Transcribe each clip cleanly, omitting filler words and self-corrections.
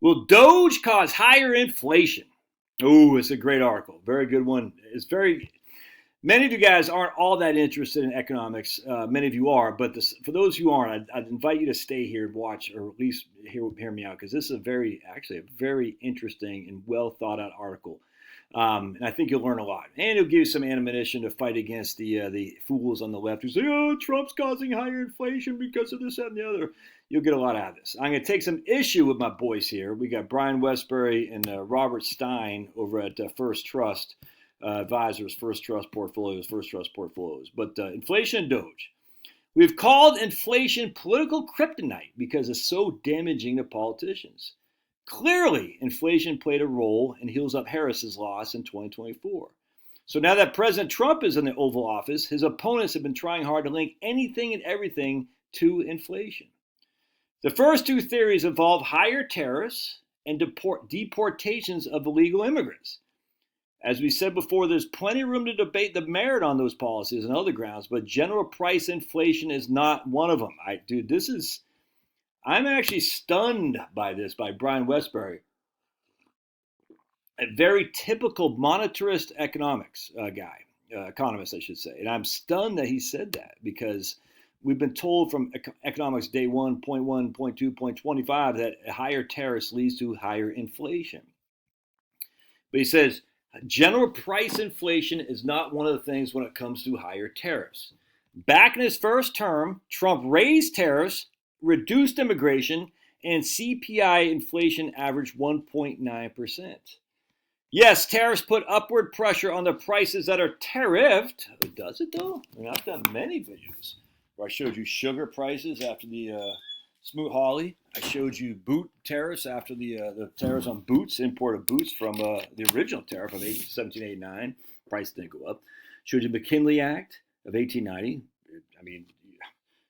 Will Doge cause higher inflation? Oh, it's a great article. Very good one. Many of you guys aren't all that interested in economics. Many of you are, but for those who aren't, I'd invite you to stay here and watch, or at least hear me out, because this is a very interesting and well thought out article. And I think you'll learn a lot. And it'll give you some ammunition to fight against the fools on the left who say, oh, Trump's causing higher inflation because of this, that, and the other. You'll get a lot out of this. I'm going to take some issue with my boys here. We got Brian Westbury and Robert Stein over at First Trust Advisors, First Trust Portfolios. But inflation and Doge. We've called inflation political kryptonite because it's so damaging to politicians. Clearly, inflation played a role in Heels Up Harris's loss in 2024. So now that President Trump is in the Oval Office, his opponents have been trying hard to link anything and everything to inflation. The first two theories involve higher tariffs and deportations of illegal immigrants. As we said before, there's plenty of room to debate the merit on those policies and other grounds, but general price inflation is not one of them. I'm actually stunned by this, by Brian Westbury, a very typical monetarist economist, I should say. And I'm stunned that he said that, because we've been told from economics day 1, point 1, point 2, point 25 that higher tariffs leads to higher inflation. But he says general price inflation is not one of the things when it comes to higher tariffs. Back in his first term, Trump raised tariffs, reduced immigration, and CPI inflation averaged 1.9%. Yes, tariffs put upward pressure on the prices that are tariffed. Does it though? I mean, I've done many videos where I showed you sugar prices after the Smoot-Hawley. I showed you boot tariffs after the tariffs on boots, imported boots from the original tariff of 1789. Price didn't go up. Showed you McKinley Act of 1890. I mean,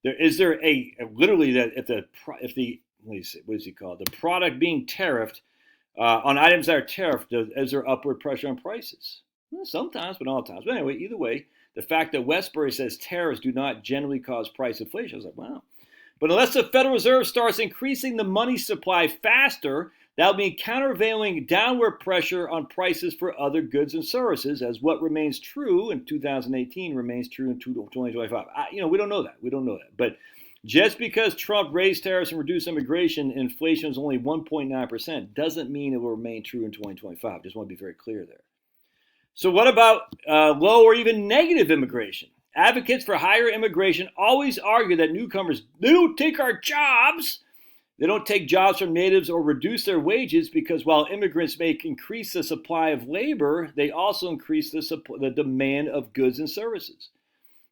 literally that if the what is he called? The product being tariffed on items that are tariffed, is there upward pressure on prices? Well, sometimes, but not all times. But anyway, either way, the fact that Westbury says tariffs do not generally cause price inflation, I was like, wow. But unless the Federal Reserve starts increasing the money supply faster, that'll mean countervailing downward pressure on prices for other goods and services, as what remains true in 2018 remains true in 2025. We don't know that. But just because Trump raised tariffs and reduced immigration, inflation is only 1.9%, doesn't mean it will remain true in 2025. Just want to be very clear there. So what about low or even negative immigration? Advocates for higher immigration always argue that newcomers, they don't take our jobs. They don't take jobs from natives or reduce their wages, because while immigrants may increase the supply of labor, they also increase the demand of goods and services.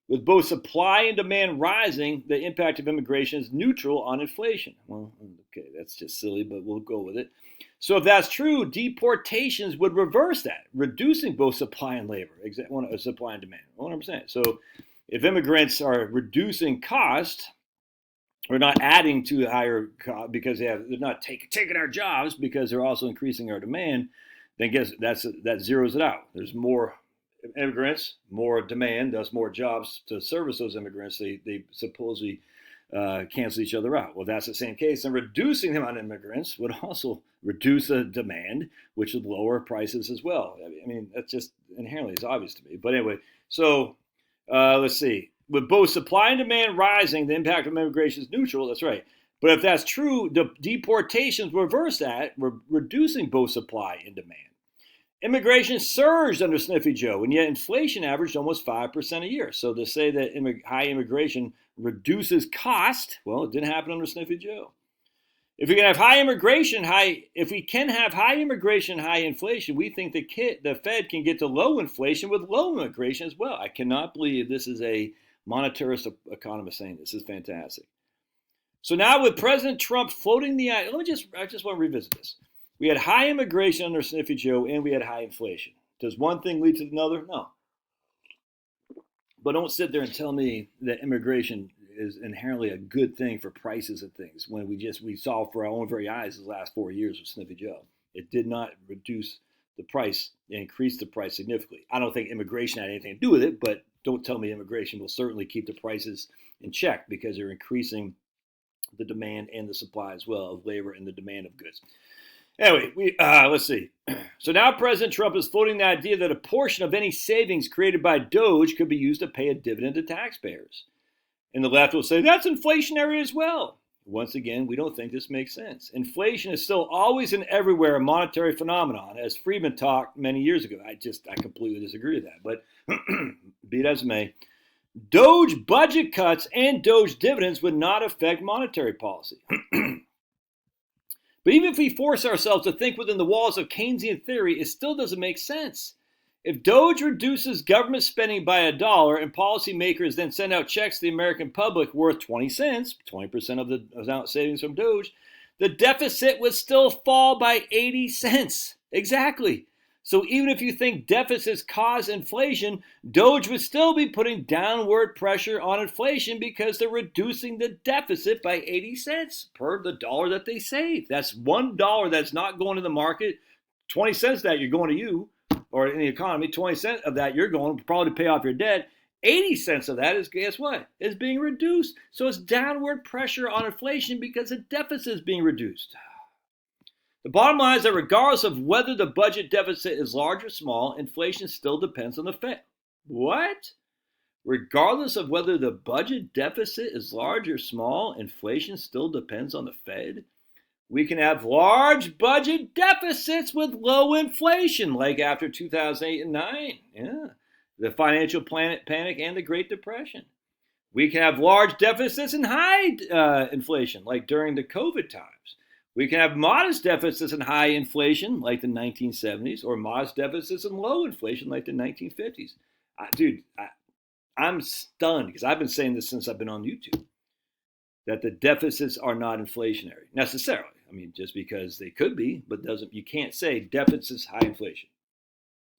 With both supply and demand rising, the impact of immigration is neutral on inflation. Well, okay, that's just silly, but we'll go with it. So if that's true, deportations would reverse that, reducing both supply and labor, supply and demand, 100%. So if immigrants are reducing cost, or not adding to the higher cost because they're not taking our jobs, because they're also increasing our demand, then guess that zeroes it out. There's more immigrants, more demand, thus more jobs to service those immigrants. They supposedly cancel each other out. Well, that's the same case. And reducing the amount of immigrants would also reduce the demand, which would lower prices as well. I mean, that's just inherently is obvious to me. But anyway, so let's see. With both supply and demand rising, the impact of immigration is neutral. That's right. But if that's true, the deportations reverse that. We're reducing both supply and demand. Immigration surged under Sniffy Joe, and yet inflation averaged almost 5% a year. So to say that high immigration reduces cost, well, it didn't happen under Sniffy Joe. If we can have high immigration, high inflation, we think the Fed can get to low inflation with low immigration as well. I cannot believe this is a monetarist economist saying this. This is fantastic. So now with President Trump floating the idea, I just want to revisit this. We had high immigration under Sniffy Joe, and we had high inflation. Does one thing lead to another? No. But don't sit there and tell me that immigration is inherently a good thing for prices of things when we saw for our own very eyes the last 4 years with Sniffy Joe. It did not reduce the price, it increased the price significantly. I don't think immigration had anything to do with it, but don't tell me immigration will certainly keep the prices in check, because they're increasing the demand and the supply as well of labor and the demand of goods. Anyway, let's see. So now President Trump is floating the idea that a portion of any savings created by Doge could be used to pay a dividend to taxpayers. And the left will say that's inflationary as well. Once again, we don't think this makes sense. Inflation is still always and everywhere a monetary phenomenon, as Friedman talked many years ago. I completely disagree with that. But be it as it may, Doge budget cuts and Doge dividends would not affect monetary policy. But even if we force ourselves to think within the walls of Keynesian theory, it still doesn't make sense. If Doge reduces government spending by $1 and policymakers then send out checks to the American public worth 20 cents, 20% of the amount savings from Doge, the deficit would still fall by 80 cents. Exactly. So even if you think deficits cause inflation, Doge would still be putting downward pressure on inflation because they're reducing the deficit by 80 cents per the dollar that they save. That's $1 that's not going to the market. 20 cents of that you're going to you, or in the economy, 20 cents of that you're going to probably pay off your debt. 80 cents of that is, guess what? Is being reduced. So it's downward pressure on inflation because the deficit is being reduced. The bottom line is that regardless of whether the budget deficit is large or small, inflation still depends on the Fed. What? Regardless of whether the budget deficit is large or small, inflation still depends on the Fed? We can have large budget deficits with low inflation, like after 2008 and 9. Yeah, the financial panic and the Great Depression. We can have large deficits and high inflation, like during the COVID times. We can have modest deficits and high inflation, like the 1970s, or modest deficits and low inflation, like the 1950s. I'm stunned, because I've been saying this since I've been on YouTube, that the deficits are not inflationary, necessarily. I mean, just because they could be, but you can't say deficits, high inflation.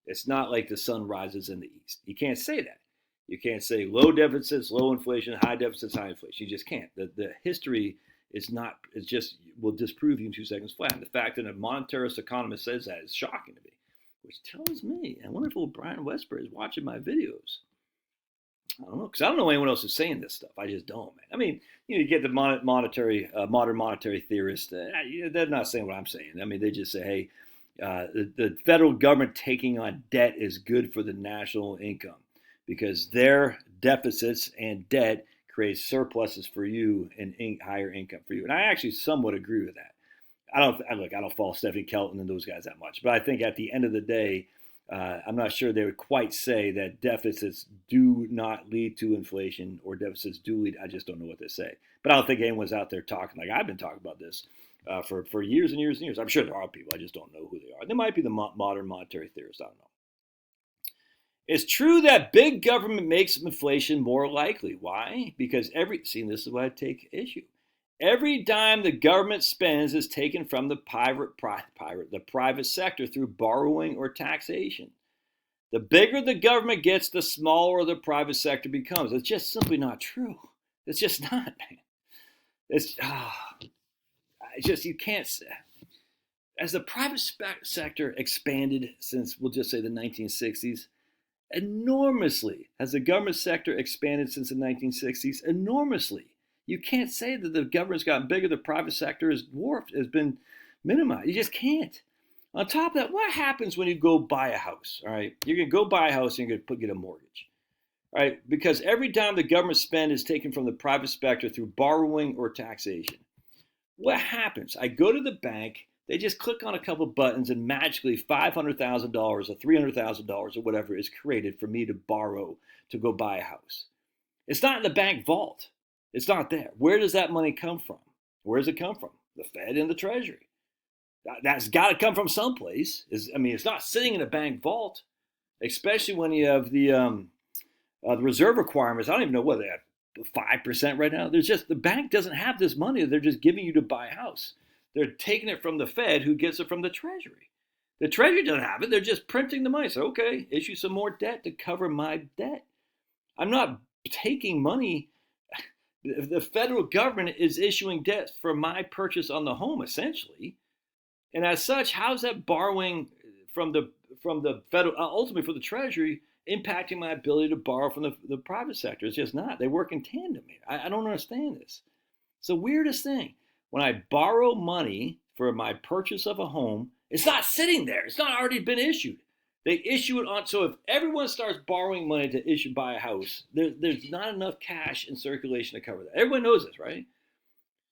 It's not like the sun rises in the east. You can't say that. You can't say low deficits, low inflation, high deficits, high inflation. You just can't. The history will disprove you in 2 seconds flat. And the fact that a monetarist economist says that is shocking to me, which tells me, I wonder if old Brian Westbury is watching my videos. I don't know, because I don't know anyone else who's saying this stuff. I just don't, man. I mean, you get the modern monetary theorists. They're not saying what I'm saying. I mean, they just say, hey, the federal government taking on debt is good for the national income because their deficits and debt create surpluses for you and higher income for you. And I actually somewhat agree with that. I don't follow Stephanie Kelton and those guys that much, but I think at the end of the day, I'm not sure they would quite say that deficits do not lead to inflation or deficits do lead. I just don't know what they say. But I don't think anyone's out there talking like I've been talking about this for years and years and years. I'm sure there are people. I just don't know who they are. They might be the modern monetary theorists. I don't know. It's true that big government makes inflation more likely. Why? Because this is why I take issue. Every dime the government spends is taken from the private sector through borrowing or taxation. The bigger the government gets, the smaller the private sector becomes. It's just simply not true. It's just not. It's just, you can't say. As the private sector expanded since, we'll just say, the 1960s, enormously. Has the government sector expanded since the 1960s? Enormously. You can't say that the government's gotten bigger, the private sector is dwarfed, has been minimized. You just can't. On top of that, what happens when you go buy a house? All right, you're going to go buy a house and you're going to get a mortgage. All right, because every dime the government spends is taken from the private sector through borrowing or taxation. What happens? I go to the bank, they just click on a couple buttons and magically $500,000 or $300,000 or whatever is created for me to borrow to go buy a house. It's not in the bank vault. It's not there. Where does that money come from? Where does it come from? The Fed and the Treasury. That's got to come from someplace. It's not sitting in a bank vault, especially when you have the reserve requirements. I don't even know what they have, 5% right now. The bank doesn't have this money. They're just giving you to buy a house. They're taking it from the Fed, who gets it from the Treasury. The Treasury doesn't have it. They're just printing the money. So, okay, issue some more debt to cover my debt. I'm not taking money. The federal government is issuing debt for my purchase on the home, essentially. And as such, how's that borrowing from the federal, ultimately for the Treasury, impacting my ability to borrow from the private sector? It's just not. They work in tandem here. I don't understand this. It's the weirdest thing. When I borrow money for my purchase of a home, it's not sitting there. It's not already been issued. They issue it on. So if everyone starts borrowing money to buy a house, there's not enough cash in circulation to cover that. Everyone knows this, right?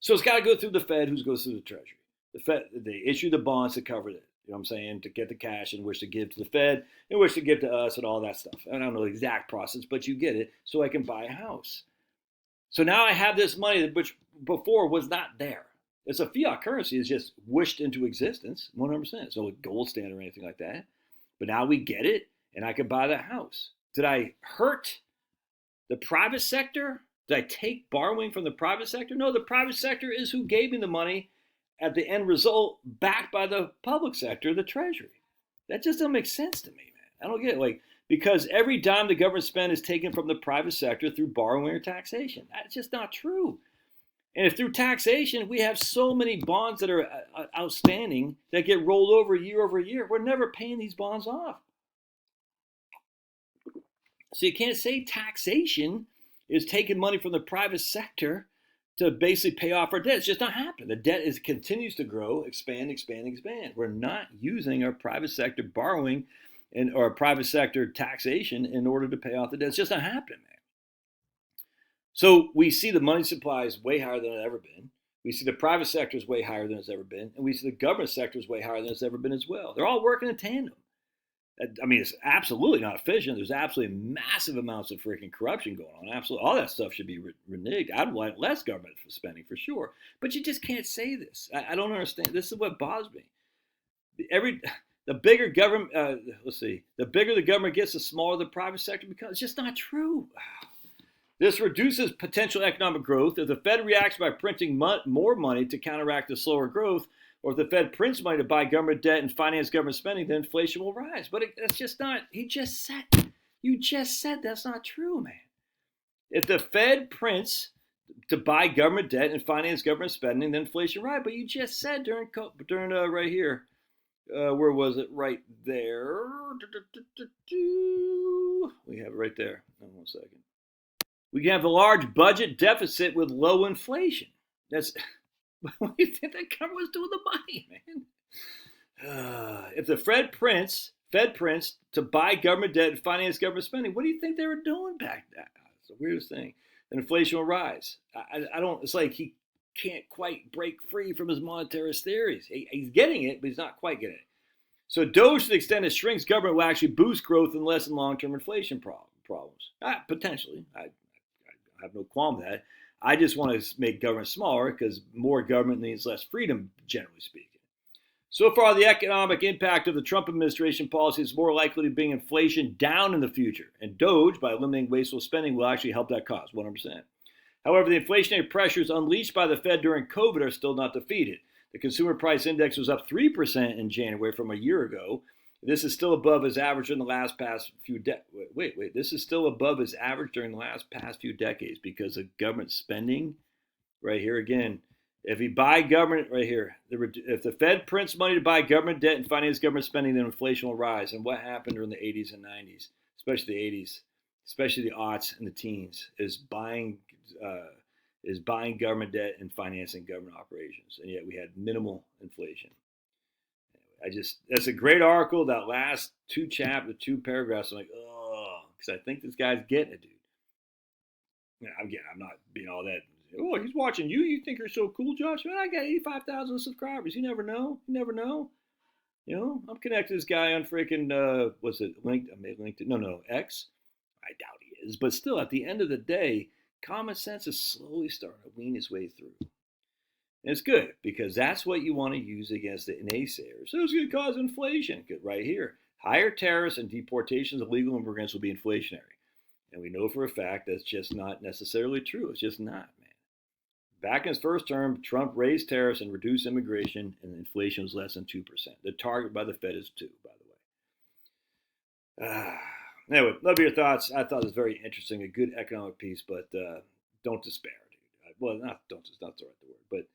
So it's got to go through the Fed, who goes through the Treasury. The Fed, they issue the bonds to cover it. You know what I'm saying? To get the cash in which to give to the Fed, in which to give to us, and all that stuff. I don't know the exact process, but you get it. So I can buy a house. So now I have this money which before was not there. It's a fiat currency. It's just wished into existence, 100%. So a gold standard or anything like that. But now we get it, and I can buy that house. Did I hurt the private sector? Did I take borrowing from the private sector? No, the private sector is who gave me the money at the end result, backed by the public sector, the Treasury. That just doesn't make sense to me, man. I don't get it. Because every dime the government spends is taken from the private sector through borrowing or taxation. That's just not true. And if through taxation, we have so many bonds that are outstanding that get rolled over year, we're never paying these bonds off. So you can't say taxation is taking money from the private sector to basically pay off our debt. It's just not happening. The debt continues to grow, expand. We're not using our private sector borrowing or private sector taxation in order to pay off the debt. It's just not happening, man. So we see the money supply is way higher than it's ever been. We see the private sector is way higher than it's ever been. And we see the government sector is way higher than it's ever been as well. They're all working in tandem. I mean, it's absolutely not efficient. There's absolutely massive amounts of freaking corruption going on. Absolutely, all that stuff should be reneged. I'd want less government spending for sure, but you just can't say this. I don't understand. This is what bothers me. The bigger government. The bigger the government gets, the smaller the private sector becomes. It's just not true. This reduces potential economic growth. If the Fed reacts by printing more money to counteract the slower growth, or if the Fed prints money to buy government debt and finance government spending, then inflation will rise. But that's just not, you just said that's not true, man. If the Fed prints to buy government debt and finance government spending, then inflation will rise. But you just said during right here, where was it? Right there. We have it right there. Oh, 1 second. We can have a large budget deficit with low inflation. That's... What do you think that government was doing the money, man? If the Fed prints to buy government debt and finance government spending, what do you think they were doing back then? It's the weirdest thing. Then inflation will rise. I don't. It's like he can't quite break free from his monetarist theories. He's getting it, but he's not quite getting it. So Doge, to the extent it shrinks government, will actually boost growth and lessen long-term inflation problems. Potentially, I have no qualm with that. I just want to make government smaller because more government means less freedom, generally speaking. So far, the economic impact of the Trump administration policy is more likely to bring inflation down in the future. And Doge, by eliminating wasteful spending, will actually help that cause, 100%. However, the inflationary pressures unleashed by the Fed during COVID are still not defeated. The consumer price index was up 3% in January from a year ago. This is still above his average in the last past few decades. This is still above his average during the last past few decades because of government spending. Right here again, if you buy government, right here, if the Fed prints money to buy government debt and finance government spending, then inflation will rise. And what happened during the 80s and 90s, especially the 80s, especially the aughts and the teens, is buying government debt and financing government operations. And yet we had minimal inflation. That's a great article. That last two paragraphs, I'm like, oh, because I think this guy's getting it, dude. I'm not being all that. Oh, he's watching you. You think you're so cool, Josh? Man, I got 85,000 subscribers. You never know. I'm connected to this guy on freaking, what's it, LinkedIn? No, X. I doubt he is. But still, at the end of the day, common sense is slowly starting to wean its way through. And it's good because that's what you want to use against the naysayers. So it's going to cause inflation. Good, right here. Higher tariffs and deportations of illegal immigrants will be inflationary. And we know for a fact that's just not necessarily true. It's just not, man. Back in his first term, Trump raised tariffs and reduced immigration, and inflation was less than 2%. The target by the Fed is 2%, by the way. Anyway, love your thoughts. I thought it was very interesting, a good economic piece, but don't despair, dude. Well, not the right word, but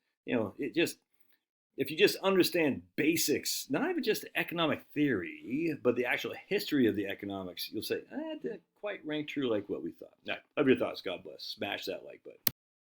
if you just understand basics, not even just the economic theory, but the actual history of the economics, you'll say, it didn't quite ring true like what we thought. Love your thoughts. God bless. Smash that like button.